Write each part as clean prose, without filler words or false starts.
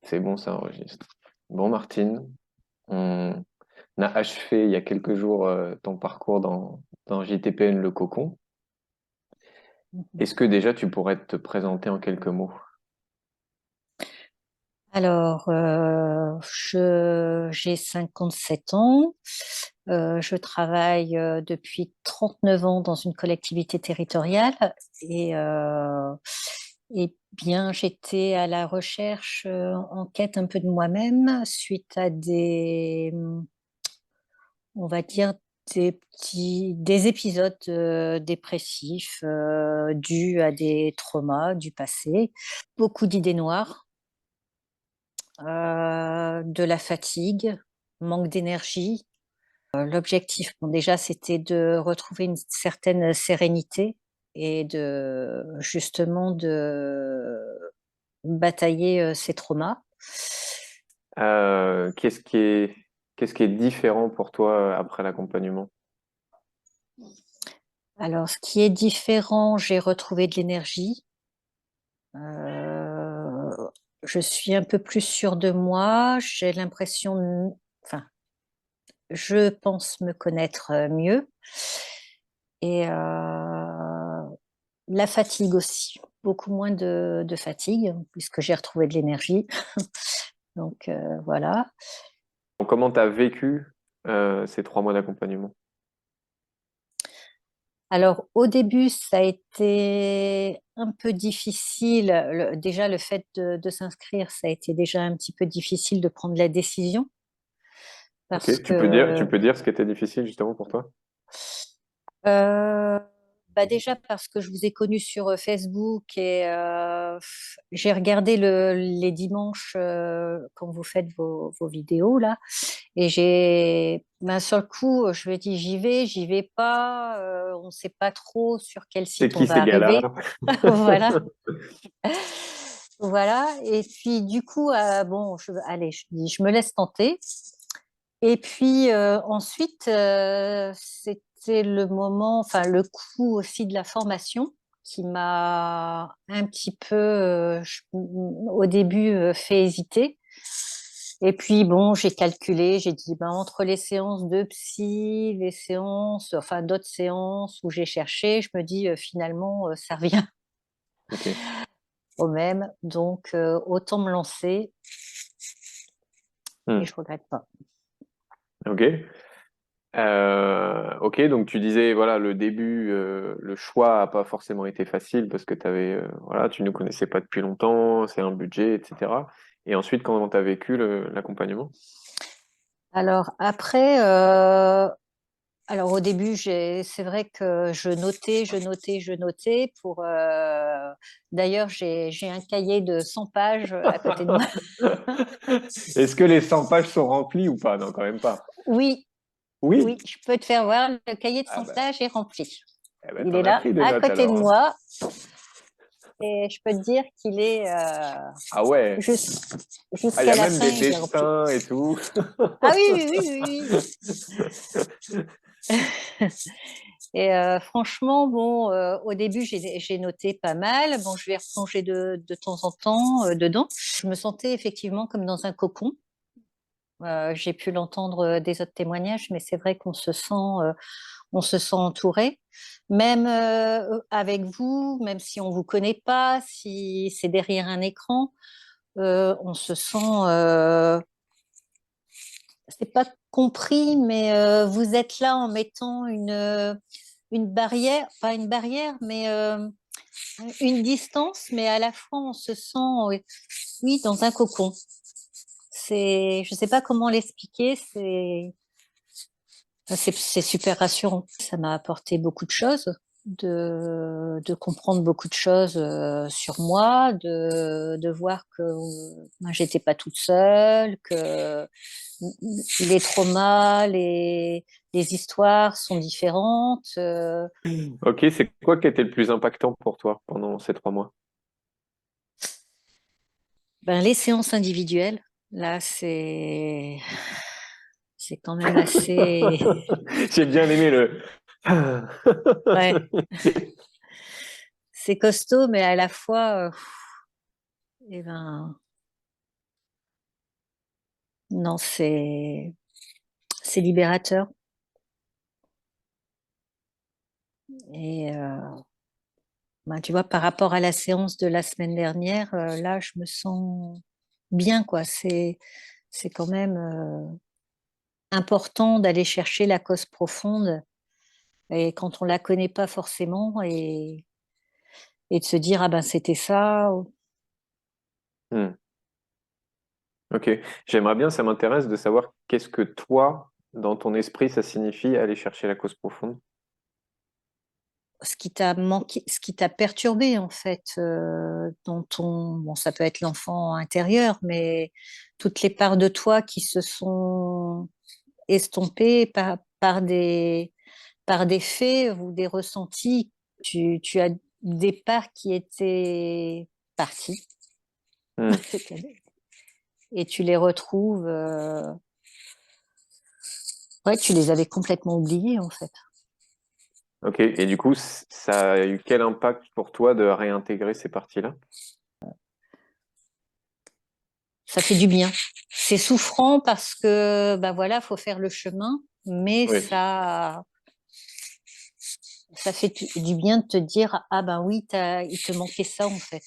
C'est bon, ça enregistre. Bon, Martine, on a achevé il y a quelques jours ton parcours dans JTPN Le Cocon. Mhm. Est-ce que déjà tu pourrais te présenter en quelques mots? Alors, j'ai 57 ans. Je travaille depuis 39 ans dans une collectivité territoriale et, bien, j'étais à la recherche, en quête un peu de moi-même suite à on va dire, des épisodes dépressifs dus à des traumas du passé, beaucoup d'idées noires, de la fatigue, manque d'énergie. L'objectif, bon, déjà, c'était de retrouver une certaine sérénité et de justement de batailler ces traumas. Euh, qu'est-ce qui est, qu'est-ce qui est différent pour toi après l'accompagnement? Alors, ce qui est différent, j'ai retrouvé de l'énergie. Euh, je suis un peu plus sûre de moi. J'ai l'impression, enfin, je pense me connaître mieux. Et la fatigue aussi, beaucoup moins de fatigue, puisque j'ai retrouvé de l'énergie. Donc voilà. Comment tu as vécu ces 3 mois d'accompagnement? Alors au début, ça a été un peu difficile. Déjà, le fait de s'inscrire, ça a été déjà un petit peu difficile de prendre la décision, parce Ok, tu que peux dire ce qui était difficile justement pour toi? Euh, bah déjà parce que je vous ai connu sur Facebook et j'ai regardé les dimanches quand vous faites vos vidéos là et ben, sur le coup je me dis j'y vais pas, on ne sait pas trop sur quel C'est site on qui va ces gars-là? arriver. Voilà, voilà. Et puis du coup bon allez, je dis je me laisse tenter. Et puis ensuite, c'était le moment, enfin le coût aussi de la formation qui m'a un petit peu au début fait hésiter. Et puis bon, j'ai calculé, j'ai dit ben, entre les séances de psy, les séances, enfin d'autres séances où j'ai cherché, je me dis finalement ça revient Ok. au même, donc autant me lancer et Hmm. je regrette pas. Ok. Ok, donc tu disais, voilà, le début, le choix a pas forcément été facile parce que voilà, tu ne connaissais pas depuis longtemps, c'est un budget, etc. Et ensuite, comment tu as vécu l'accompagnement? Alors après, alors au début, c'est vrai que je notais pour. D'ailleurs, j'ai un cahier de 100 pages à côté de moi. Est-ce que les 100 pages sont remplies ou pas? Non, quand même pas. Oui, oui, Oui? je peux te faire voir. Le cahier de Ah 100 bah, pages est rempli. eh ben, Il t'en est as là, pris des à notes côté de alors, hein. moi, et je peux te dire qu'il est Ah ouais. Ah, il y jusqu'à a la même fin, des il est rempli. dessins et tout. Ah oui, oui, oui, oui, oui. Et franchement, bon, au début, j'ai noté pas mal. Bon, je vais replonger de temps en temps dedans. Je me sentais effectivement comme dans un cocon. J'ai pu l'entendre des autres témoignages, mais c'est vrai on se sent entouré. Même avec vous, même si on vous connaît pas, si c'est derrière un écran, on se sent, c'est pas compris, mais vous êtes là en mettant une barrière, pas une barrière, mais une distance, mais à la fois on se sent, oui, dans un cocon. Je sais pas comment l'expliquer, c'est super rassurant. Ça m'a apporté beaucoup de choses, de comprendre beaucoup de choses sur moi, de voir que moi, j'étais pas toute seule, que les traumas, les histoires sont différentes. Ok, c'est quoi qui était le plus impactant pour toi pendant ces 3 mois? Ben, les séances individuelles, là, c'est quand même assez. J'ai bien aimé le. Ouais, c'est costaud, mais à la fois, eh ben, non, c'est libérateur. Et ben, tu vois, par rapport à la séance de la semaine dernière, là, je me sens bien, quoi. C'est quand même important d'aller chercher la cause profonde et quand on la connaît pas forcément et de se dire ah ben c'était ça. Hmm. Ok. J'aimerais bien, ça m'intéresse de savoir qu'est-ce que toi, dans ton esprit, ça signifie aller chercher la cause profonde. Ce qui t'a manqué, ce qui t'a perturbé en fait dans ton, bon ça peut être l'enfant intérieur, mais toutes les parts de toi qui se sont estompées par des faits ou des ressentis. Tu as des parts qui étaient parties Hmm. et tu les retrouves. Ouais, tu les avais complètement oubliées en fait. Ok. Et du coup, ça a eu quel impact pour toi de réintégrer ces parties-là? Ça fait du bien. C'est souffrant parce que bah voilà, faut faire le chemin, mais Oui. ça fait du bien de te dire ah ben oui, il te manquait ça en fait.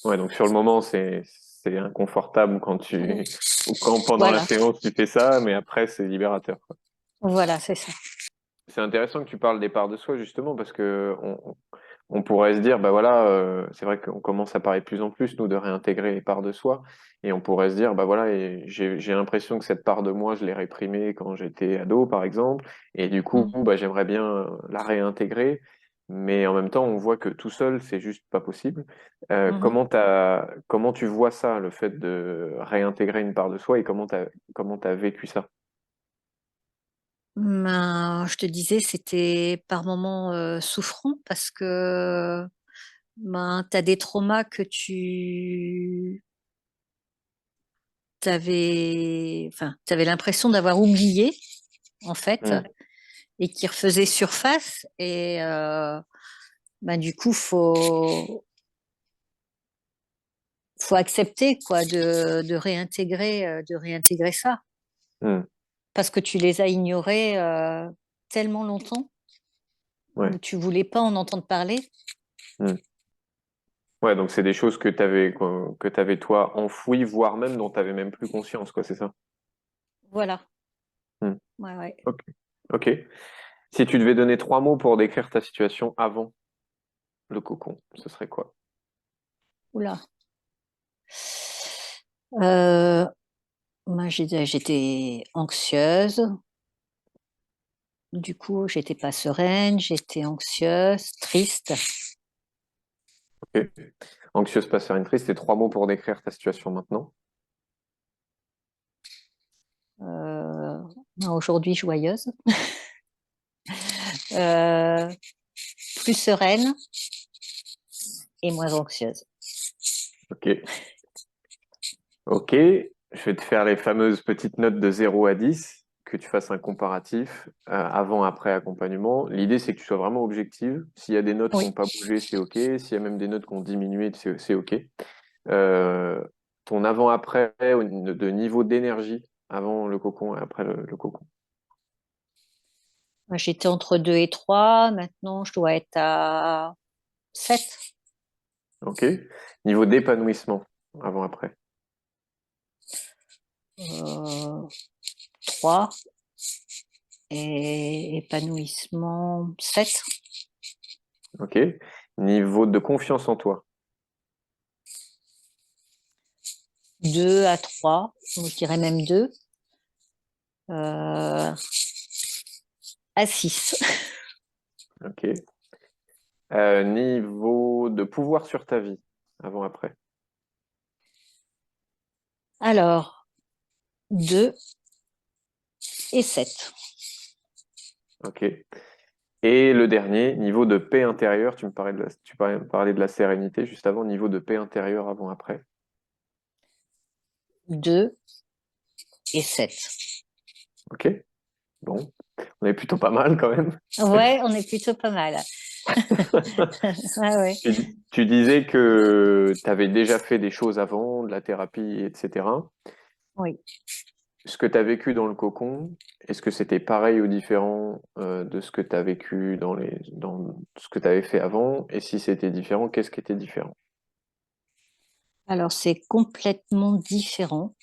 Ouais, donc sur le moment, c'est inconfortable quand ou quand pendant la Voilà, séance tu fais ça, mais après c'est libérateur, quoi. voilà, c'est ça. C'est intéressant que tu parles des parts de soi justement parce que on pourrait se dire bah voilà, c'est vrai qu'on commence à parler de plus en plus nous de réintégrer les parts de soi et on pourrait se dire bah voilà, et j'ai l'impression que cette part de moi je l'ai réprimée quand j'étais ado par exemple et du coup Mm. bah j'aimerais bien la réintégrer, mais en même temps on voit que tout seul c'est juste pas possible. Mhm. Comment tu vois ça, le fait de réintégrer une part de soi, et comment t'as vécu ça? Ben, je te disais, c'était par moments souffrant parce que ben, tu as des traumas que t'avais l'impression d'avoir oublié en fait Hmm, et qui refaisaient surface et ben, du coup faut accepter quoi de réintégrer ça hmm, parce que tu les as ignorés tellement longtemps ouais. où tu voulais pas en entendre parler. Hmm. Ouais, donc c'est des choses que t'avais toi enfouies, voire même dont t'avais même plus conscience, quoi, c'est ça? Voilà. Hmm. Ouais, ouais. Ok. Ok. Si tu devais donner trois mots pour décrire ta situation avant le cocon, ce serait quoi? Oula. Euh, moi, j'étais anxieuse. Du coup, j'étais pas sereine, j'étais anxieuse, triste. Ok. Anxieuse, pas sereine, triste, c'est trois mots pour décrire ta situation maintenant. Euh, aujourd'hui, joyeuse. Euh, plus sereine et moins anxieuse. Ok. Ok. Je vais te faire les fameuses petites notes de 0 à 10, que tu fasses un comparatif avant-après accompagnement. L'idée, c'est que tu sois vraiment objective. S'il y a des notes qui Oui. n'ont pas bougé, c'est ok. S'il y a même des notes qui ont diminué, c'est ok. Euh, Ton avant-après de niveau d'énergie avant le cocon et après le cocon. J'étais entre 2 et 3. Maintenant, je dois être à 7. Ok. Niveau d'épanouissement avant-après. Euh, 3 et épanouissement 7. Ok. Niveau de confiance en toi. 2 à 3. Je dirais même 2. Euh, à 6. Ok. Niveau de pouvoir sur ta vie avant-après. Alors, 2 et 7. Ok. Et le dernier, niveau de paix intérieure. Tu parlais de la sérénité juste avant. Niveau de paix intérieure avant-après. 2 et 7. Ok. Bon. On est plutôt pas mal quand même. Ouais, on est plutôt pas mal. Ouais, ouais. Tu disais que tu avais déjà fait des choses avant, de la thérapie, etc. Oui. Ce que tu as vécu dans le cocon, est-ce que c'était pareil ou différent de ce que tu as vécu dans ce que tu avais fait avant? Et si c'était différent, qu'est-ce qui était différent? Alors, c'est complètement différent.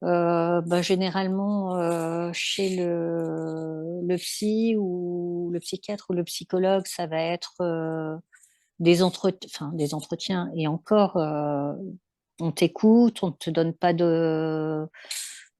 Généralement, chez le psy ou le psychiatre ou le psychologue, ça va être des entretiens. Et encore, on t'écoute, on te donne pas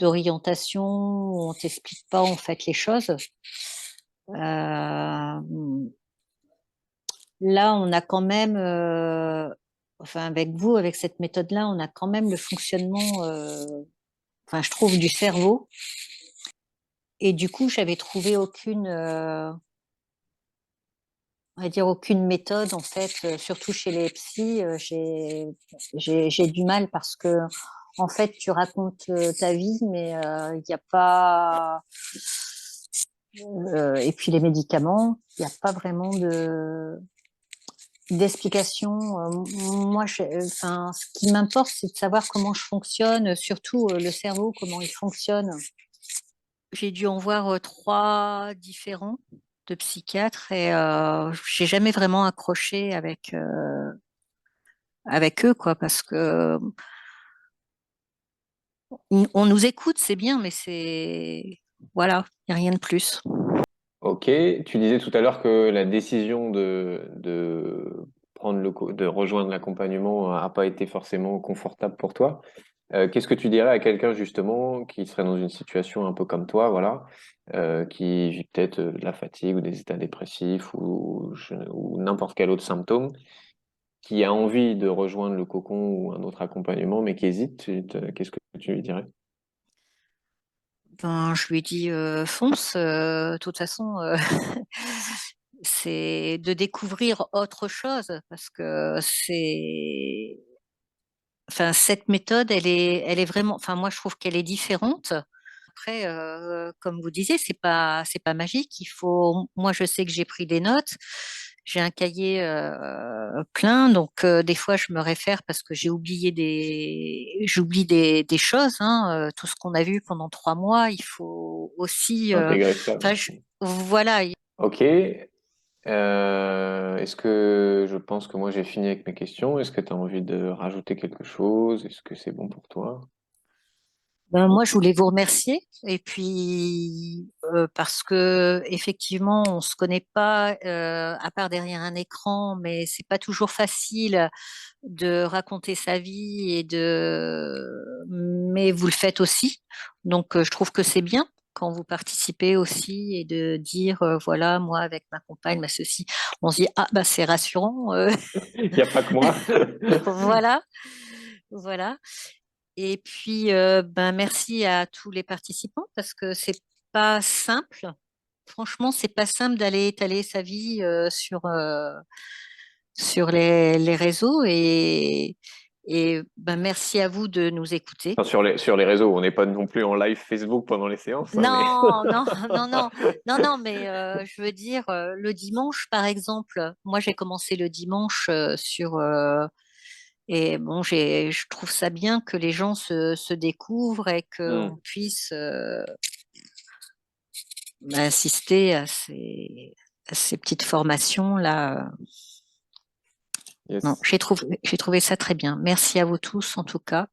d'orientation, on t'explique pas en fait les choses. Euh, Là, on a quand même, enfin avec vous, avec cette méthode-là, on a quand même le fonctionnement, enfin je trouve, du cerveau. Et du coup, j'avais trouvé aucune, on va dire aucune méthode en fait, surtout chez les psys, j'ai du mal parce que en fait, tu racontes ta vie, mais il n'y a pas, et puis les médicaments, il n'y a pas vraiment d'explication. Moi, enfin, ce qui m'importe, c'est de savoir comment je fonctionne, surtout le cerveau, comment il fonctionne. J'ai dû en voir trois différents de psychiatres et j'ai jamais vraiment accroché avec eux, quoi, parce que on nous écoute, c'est bien, mais c'est voilà, il n'y a rien de plus. Ok, tu disais tout à l'heure que la décision de prendre de rejoindre l'accompagnement n'a pas été forcément confortable pour toi. Qu'est-ce que tu dirais à quelqu'un justement qui serait dans une situation un peu comme toi, voilà, qui vit peut-être de la fatigue ou des états dépressifs ou n'importe quel autre symptôme, qui a envie de rejoindre le cocon ou un autre accompagnement, mais qui hésite, qu'est-ce que tu lui dirais? Ben, je lui ai dit fonce, de toute façon, c'est de découvrir autre chose parce que c'est, enfin, cette méthode, elle est vraiment, enfin, moi, je trouve qu'elle est différente. Après, comme vous disiez, c'est pas magique. Il faut, moi, je sais que j'ai pris des notes. J'ai un cahier plein, donc des fois, je me réfère parce que j'oublie des choses. Hein, tout ce qu'on a vu pendant 3 mois, il faut aussi, Intégrer ça. enfin, voilà. Ok. Est-ce que je pense que moi j'ai fini avec mes questions? Est-ce que tu as envie de rajouter quelque chose? Est-ce que c'est bon pour toi? Ben, moi, je voulais vous remercier. Et puis, parce que effectivement, on se connaît pas à part derrière un écran, mais c'est pas toujours facile de raconter sa vie mais vous le faites aussi. Donc, je trouve que c'est bien quand vous participez aussi et de dire, voilà, moi, avec ma compagne, ma ceci, on se dit, ah, bah, c'est rassurant. Il n'y a pas que moi. Voilà, voilà. Et puis, ben, merci à tous les participants parce que c'est pas simple. Franchement, c'est pas simple d'aller étaler sa vie sur les réseaux et ben, merci à vous de nous écouter. Enfin, sur les réseaux, on n'est pas non plus en live Facebook pendant les séances, hein, mais Non, non, non, non, non, non, mais je veux dire, le dimanche, par exemple, moi j'ai commencé le dimanche et bon, je trouve ça bien que les gens se découvrent et qu'on Hmm. puisse assister à ces petites formations-là. Non, Yes. j'ai trouvé ça très bien. Merci à vous tous, en tout cas.